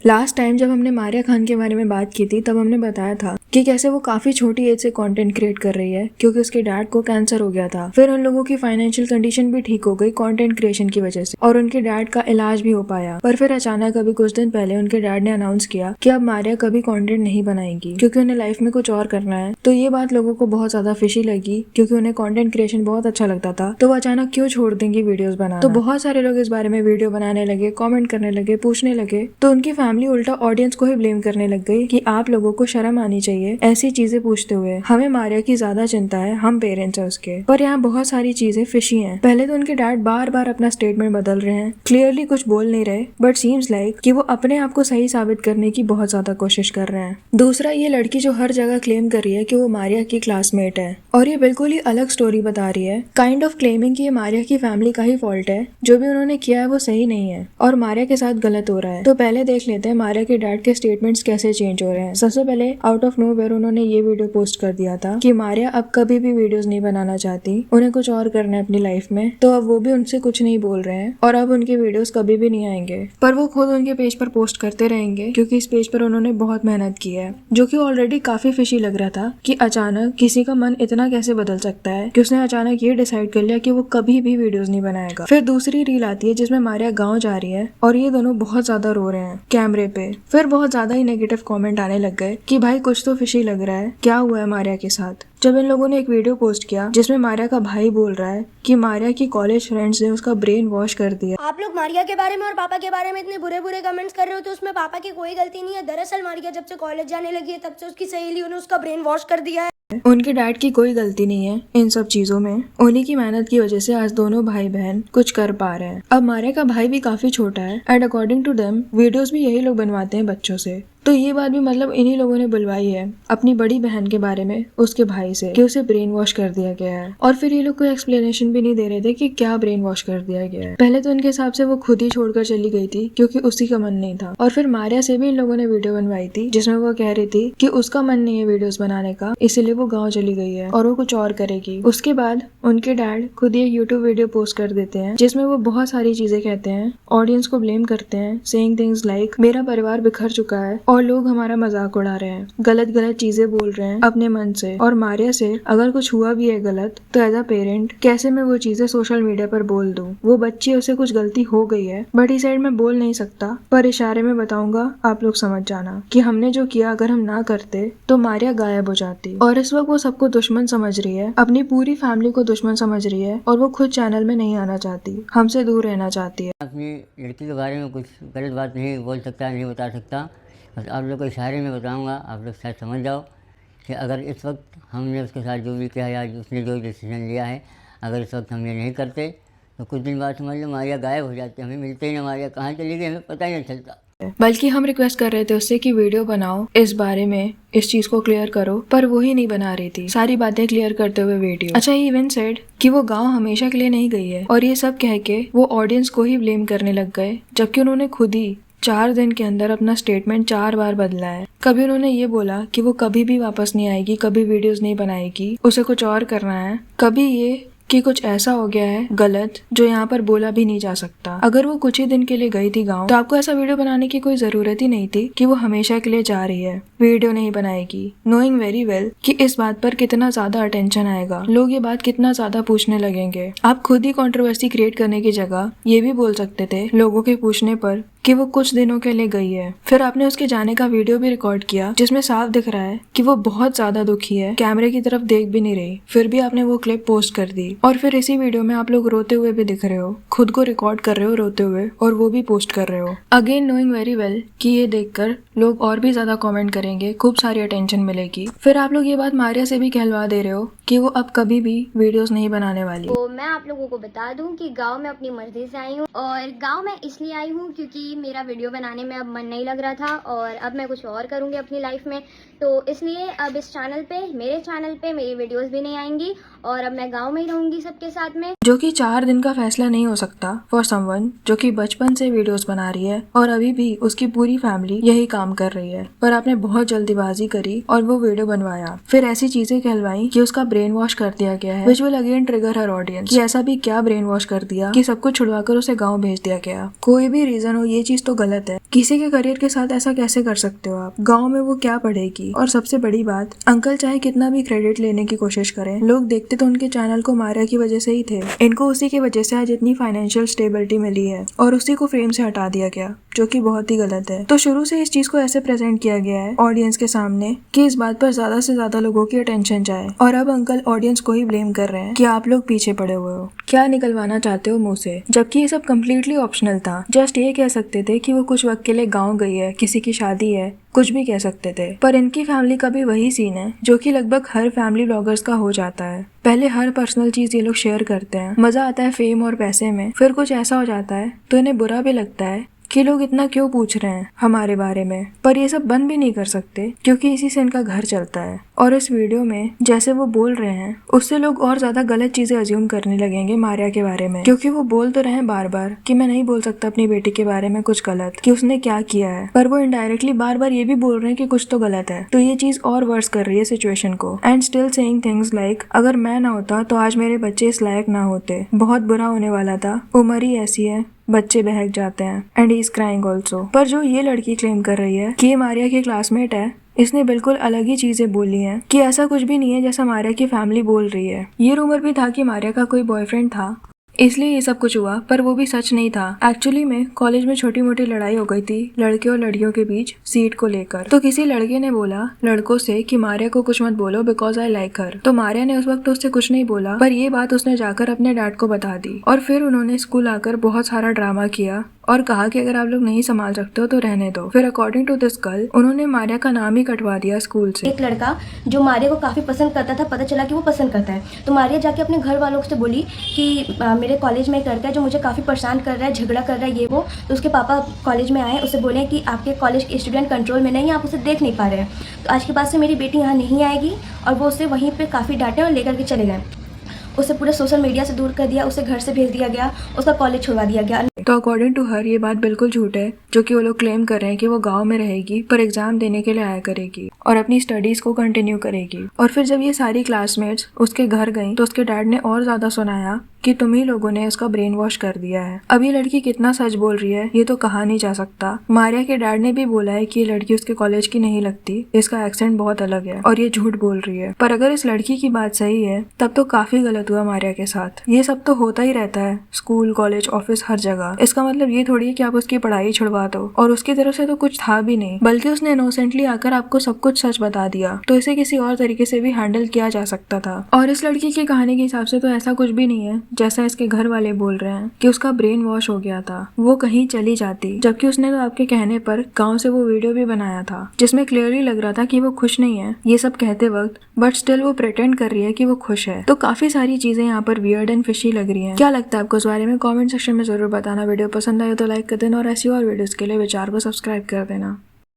Last time जब हमने मारिया खान के बारे में बात की थी तब हमने बताया था कि कैसे वो काफी छोटी एज से कंटेंट क्रिएट कर रही है क्योंकि उसके डैड को कैंसर हो गया था। फिर उन लोगों की फाइनेंशियल कंडीशन भी ठीक हो गई कंटेंट क्रिएशन की वजह से और उनके डैड का इलाज भी हो पाया। पर फिर अचानक अभी कुछ दिन पहले उनके डैड ने अनाउंस किया कि अब मारिया कभी कंटेंट नहीं बनाएगी क्योंकि उन्हें लाइफ में कुछ और करना है। तो ये बात लोगों को बहुत ज्यादा फिशी लगी क्योंकि उन्हें कंटेंट क्रिएशन बहुत अच्छा लगता था, तो वो अचानक क्यों छोड़ देंगी वीडियोस बनाना। तो बहुत सारे लोग इस बारे में वीडियो बनाने लगे, कमेंट करने लगे, पूछने लगे। तो उनकी फैमिली उल्टा ऑडियंस को ही ब्लेम करने लग गई कि आप लोगों को शर्म आनी चाहिए ऐसी चीजें पूछते हुए। हमें मारिया की ज्यादा चिंता है, हम पेरेंट्स हैं उसके। पर यहाँ बहुत सारी चीजें फिशी हैं। पहले तो उनके डैड बार बार अपना स्टेटमेंट बदल रहे हैं, क्लियरली कुछ बोल नहीं रहे, बट सीम्स लाइक कि वो अपने आप को सही साबित करने की बहुत ज्यादा कोशिश कर रहे हैं। दूसरा, ये लड़की जो हर जगह क्लेम कर रही है कि वो मारिया की क्लासमेट है और ये बिल्कुल ही अलग स्टोरी बता रही है, काइंड ऑफ क्लेमिंग कि ये मारिया की फैमिली का ही फॉल्ट है, जो भी उन्होंने किया है वो सही नहीं है और मारिया के साथ गलत हो रहा है। तो पहले देख लेते हैं मारिया के डैड के स्टेटमेंट्स कैसे चेंज हो रहे हैं। सबसे पहले आउट ऑफ नोवेयर उन्होंने ये वीडियो पोस्ट कर दिया था कि मारिया अब कभी भी वीडियोस नहीं बनाना चाहती, उन्हें कुछ और करना है अपनी लाइफ में, तो अब वो भी उनसे कुछ नहीं बोल रहे हैं और अब उनके वीडियोस कभी भी नहीं आएंगे। पर वो खुद उनके पेज पर पोस्ट करते रहेंगे क्योंकि इस पेज पर उन्होंने बहुत मेहनत की है, जो कि ऑलरेडी काफी फिशी लग रहा था कि अचानक किसी का मन इतना कैसे बदल सकता है कि उसने अचानक ये डिसाइड कर लिया कि वो कभी भी वीडियोस नहीं बनाएगा। फिर दूसरी रील आती है जिसमें मारिया गाँव जा रही है और ये दोनों बहुत ज्यादा रो रहे हैं कैमरे पे। फिर बहुत ज्यादा ही नेगेटिव कमेंट आने लग गए कि भाई कुछ तो फिशी लग रहा है, क्या हुआ है मारिया के साथ। जब इन लोगों ने एक वीडियो पोस्ट किया जिसमें मारिया का भाई बोल रहा है कि मारिया की कॉलेज फ्रेंड्स ने उसका ब्रेन वॉश कर दिया। आप लोग मारिया के बारे में और पापा के बारे में इतने बुरे बुरे कमेंट्स कर रहे हो तो उसमें पापा की कोई गलती नहीं है। दरअसल मारिया जब से कॉलेज जाने लगी है तब से उसकी सहेलियों ने उसका ब्रेन वॉश कर दिया है। उनके डैड की कोई गलती नहीं है इन सब चीजों में, उन्हीं की मेहनत की वजह से आज दोनों भाई बहन कुछ कर पा रहे हैं। अब मारिया का भाई भी काफी छोटा है and according to them videos भी यही लोग बनवाते हैं बच्चों से। तो ये बात भी मतलब इन्हीं लोगों ने बुलवाई है अपनी बड़ी बहन के बारे में उसके भाई से कि उसे ब्रेन वॉश कर दिया गया है। और फिर ये लोग कोई एक्सप्लेनेशन भी नहीं दे रहे थे कि क्या ब्रेन वॉश कर दिया गया है। पहले तो इनके हिसाब से वो खुद ही छोड़कर चली गई थी क्योंकि उसी का मन नहीं था। और फिर मारिया से भी इन लोगों ने वीडियो बनवाई थी जिसमें वो कह रही थी कि उसका मन नहीं है वीडियोस बनाने का, इसीलिए वो गाँव चली गई है और वो कुछ और करेगी। उसके बाद उनके डैड खुद ही एक यूट्यूब वीडियो पोस्ट कर देते हैं जिसमें वो बहुत सारी चीजें कहते हैं, ऑडियंस को ब्लेम करते हैं, सेइंग थिंग्स लाइक मेरा परिवार बिखर चुका है और लोग हमारा मजाक उड़ा रहे हैं, गलत गलत चीजें बोल रहे हैं अपने मन से। और मारिया से अगर कुछ हुआ भी है गलत तो एज अ पेरेंट कैसे मैं वो चीजें सोशल मीडिया पर बोल दूं। वो बच्ची, उसे कुछ गलती हो गई है बट इस साइड में बोल नहीं सकता, पर इशारे में बताऊंगा, आप लोग समझ जाना कि हमने जो किया अगर हम ना करते तो मारिया गायब हो जाती। और इस वक्त वो सबको दुश्मन समझ रही है, अपनी पूरी फैमिली को दुश्मन समझ रही है और वो खुद चैनल में नहीं आना चाहती, हमसे दूर रहना चाहती है। अपनी लड़की के बारे में कुछ गलत बात नहीं बोल सकता, नहीं बता सकता, बस आप लोग को इशारे में बताऊंगा, आप लोग शायद समझ जाओ कि अगर इस वक्त हमने उसके साथ जो भी किया या उसने जो डिसीजन लिया है, अगर इस वक्त हम ये नहीं करते तो कुछ दिन बाद समझ लो मारिया गायब हो जाती है, हमें मिलते ही ना, मारिया कहाँ चली गई हमें पता ही नहीं चलता। बल्कि हम रिक्वेस्ट कर रहे थे उससे कि वीडियो बनाओ, इस बारे में इस चीज को क्लियर करो, पर वो ही नहीं बना रही थी सारी बातें क्लियर करते हुए वीडियो। अच्छा, ही इवन सेड कि वो गांव हमेशा के लिए नहीं गई है और ये सब कह के वो ऑडियंस को ही ब्लेम करने लग गए, जबकि उन्होंने खुद ही 4 दिन के अंदर अपना स्टेटमेंट 4 बार बदला है। कभी उन्होंने ये बोला कि वो कभी भी वापस नहीं आएगी, कभी वीडियोस नहीं बनाएगी, उसे कुछ और करना है, कभी ये कि कुछ ऐसा हो गया है गलत जो यहाँ पर बोला भी नहीं जा सकता। अगर वो कुछ ही दिन के लिए गई थी गाँव तो आपको ऐसा वीडियो बनाने की कोई जरूरत ही नहीं थी कि वो हमेशा के लिए जा रही है, वीडियो नहीं बनाएगी, नोइंग वेरी वेल कि इस बात पर कितना ज्यादा अटेंशन आएगा, लोग ये बात कितना ज्यादा पूछने लगेंगे। आप खुद ही कंट्रोवर्सी क्रिएट करने की जगह ये भी बोल सकते थे लोगों के पूछने पर कि वो कुछ दिनों के लिए गई है। फिर आपने उसके जाने का वीडियो भी रिकॉर्ड किया जिसमें साफ दिख रहा है कि वो बहुत ज्यादा दुखी है, कैमरे की तरफ देख भी नहीं रही, फिर भी आपने वो क्लिप पोस्ट कर दी। और फिर इसी वीडियो में आप लोग रोते हुए भी दिख रहे हो, खुद को रिकॉर्ड कर रहे हो रोते हुए और वो भी पोस्ट कर रहे हो, अगेन नोइंग वेरी वेल कि ये देखकर लोग और भी ज्यादा कमेंट करेंगे, खूब सारी अटेंशन मिलेगी। फिर आप लोग ये बात मारिया से भी कहलवा दे रहे हो कि वो अब कभी भी वीडियोस नहीं बनाने वाली। तो मैं आप लोगों को बता दूं कि गांव में अपनी मर्जी से आई हूं और गांव में इसलिए आई हूं क्योंकि मेरा वीडियो बनाने में अब मन नहीं लग रहा था और अब मैं कुछ और करूंगी अपनी लाइफ में, तो इसलिए अब इस चैनल पे, मेरे चैनल पे मेरी वीडियोस भी नहीं आएंगी और अब मैं गांव में ही रहूंगी सबके साथ में। जो कि 4 दिन का फैसला नहीं हो सकता फॉर समवन जो कि बचपन से वीडियोस बना रही है और अभी भी उसकी पूरी फैमिली यही काम कर रही है। पर आपने बहुत जल्दीबाजी करी और वो वीडियो बनवाया, फिर ऐसी चीजें कहलवाई कि उसका ब्रेन वॉश कर दिया गया है, which will again trigger her audience कि ऐसा भी क्या ब्रेन वॉश कर दिया कि सब कुछ छुड़वाकर उसे गाँव भेज दिया गया। कोई भी रीजन हो, ये चीज तो गलत है। किसी के करियर के साथ ऐसा कैसे कर सकते हो आप? गाँव में वो क्या पढ़ेगी? और सबसे बड़ी बात, अंकल चाहे कितना भी क्रेडिट लेने की कोशिश करें, लोग देखते तो उनके चैनल को मारिया की वजह से ही थे। इनको उसी की वजह से आज इतनी फाइनेंशियल स्टेबिलिटी मिली है और उसी को फ्रेम से हटा दिया गया, जो कि बहुत ही गलत है। तो शुरू से इस चीज को ऐसे प्रेजेंट किया गया है ऑडियंस के सामने कि इस बात पर ज्यादा से ज्यादा लोगों की अटेंशन जाए, और अब अंकल ऑडियंस को ही ब्लेम कर रहे हैं कि आप लोग पीछे पड़े हुए हो, क्या निकलवाना चाहते हो मुंह से, जबकि ये सब कम्प्लीटली ऑप्शनल था। जस्ट ये कह सकते थे कि वो कुछ वक्त के लिए गाँव गई है, किसी की शादी है, कुछ भी कह सकते थे। पर इनकी फैमिली का भी वही सीन है जो कि लगभग हर फैमिली ब्लॉगर्स का हो जाता है। पहले हर पर्सनल चीज ये लोग शेयर करते हैं, मजा आता है फेम और पैसे में, फिर कुछ ऐसा हो जाता है तो इन्हें बुरा भी लगता है कि लोग इतना क्यों पूछ रहे हैं हमारे बारे में। पर ये सब बंद भी नहीं कर सकते क्योंकि इसी से इनका घर चलता है। और इस वीडियो में जैसे वो बोल रहे हैं उससे लोग और ज्यादा गलत चीजें अज्यूम करने लगेंगे मारिया के बारे में, क्योंकि वो बोल तो रहे हैं बार बार कि मैं नहीं बोल सकता अपनी बेटी के बारे में कुछ गलत कि उसने क्या किया है, पर वो इनडायरेक्टली बार बार ये भी बोल रहे हैं कि कुछ तो गलत है। तो ये चीज और वर्स कर रही है सिचुएशन को। And still saying things like अगर मैं ना होता तो आज मेरे बच्चे इस लायक ना होते, बहुत बुरा होने वाला था, उम्र ही ऐसी है, बच्चे बहक जाते हैं। And he is crying also. पर जो ये लड़की क्लेम कर रही है कि ये मारिया की क्लासमेट है, इसने बिल्कुल अलग ही चीजें बोली हैं कि ऐसा कुछ भी नहीं है जैसा मारिया की फैमिली बोल रही है। ये रूमर भी था कि मारिया का कोई बॉयफ्रेंड था, इसलिए ये सब कुछ हुआ, पर वो भी सच नहीं था। एक्चुअली में कॉलेज में छोटी मोटी लड़ाई हो गई थी लड़के और लड़कियों के बीच सीट को लेकर। तो किसी लड़के ने बोला लड़कों से कि मारिया को कुछ मत बोलो बिकॉज आई लाइक हर। तो मारिया ने उस वक्त उससे कुछ नहीं बोला, पर ये बात उसने जाकर अपने डैड को बता दी। और फिर उन्होंने स्कूल आकर बहुत सारा ड्रामा किया और कहा कि अगर आप लोग नहीं संभाल सकते हो तो रहने दो। फिर अकॉर्डिंग टू दिस गर्ल उन्होंने मारिया का नाम ही कटवा दिया स्कूल से। एक लड़का जो मारिया को काफ़ी पसंद करता था, पता चला कि वो पसंद करता है, तो मारिया जाके अपने घर वालों से बोली कि मेरे कॉलेज में एक लड़का है जो मुझे काफ़ी परेशान कर रहा है, झगड़ा कर रहा है, ये वो। तो उसके पापा कॉलेज में आए, उसे बोले कि आपके कॉलेज के स्टूडेंट कंट्रोल में नहीं है, आप उसे देख नहीं पा रहे हैं, तो आज के बाद से मेरी बेटी यहाँ नहीं आएगी। और वो उसे वहीं पर काफ़ी डांटे और लेकर के चले गए। उसे पूरे सोशल मीडिया से दूर कर दिया, उसे घर से भेज दिया गया, उसका कॉलेज छुड़वा दिया गया। तो अकॉर्डिंग टू हर ये बात बिल्कुल झूठ है जो कि वो लोग क्लेम कर रहे हैं कि वो गांव में रहेगी पर एग्जाम देने के लिए आया करेगी और अपनी स्टडीज को कंटिन्यू करेगी। और फिर जब ये सारी क्लासमेट्स उसके घर गई तो उसके डैड ने और ज्यादा सुनाया कि तुम ही लोगों ने उसका ब्रेन वॉश कर दिया है। अब ये लड़की कितना सच बोल रही है ये तो कहा नहीं जा सकता। मारिया के डैड ने भी बोला है कि ये लड़की उसके कॉलेज की नहीं लगती, इसका एक्सेंट बहुत अलग है और ये झूठ बोल रही है। पर अगर इस लड़की की बात सही है तब तो काफी गलत हुआ मारिया के साथ। ये सब तो होता ही रहता है स्कूल, कॉलेज, ऑफिस, हर जगह। इसका मतलब ये थोड़ी है कि आप उसकी पढ़ाई छुड़वा दो, और उसकी तरफ से तो कुछ था भी नहीं, बल्कि उसने इनोसेंटली आकर आपको सब कुछ सच बता दिया। तो इसे किसी और तरीके से भी हैंडल किया जा सकता था। और इस लड़की की कहानी के हिसाब से तो ऐसा कुछ भी नहीं है जैसा इसके घर वाले बोल रहे हैं कि उसका ब्रेन वॉश हो गया था, वो कहीं चली जाती, जबकि उसने तो आपके कहने पर गांव से वो वीडियो भी बनाया था जिसमें क्लियरली लग रहा था कि वो खुश नहीं है ये सब कहते वक्त, बट स्टिल वो प्रिटेंड कर रही है कि वो खुश है। तो काफी सारी चीजें यहाँ पर वियर्ड एंड फिशी लग रही हैं। क्या लगता है आपको इस बारे में? कमेंट सेक्शन में जरूर बताना। वीडियो पसंद आए तो लाइक कर देना और ऐसी और वीडियोस के लिए विचार को सब्सक्राइब कर देना।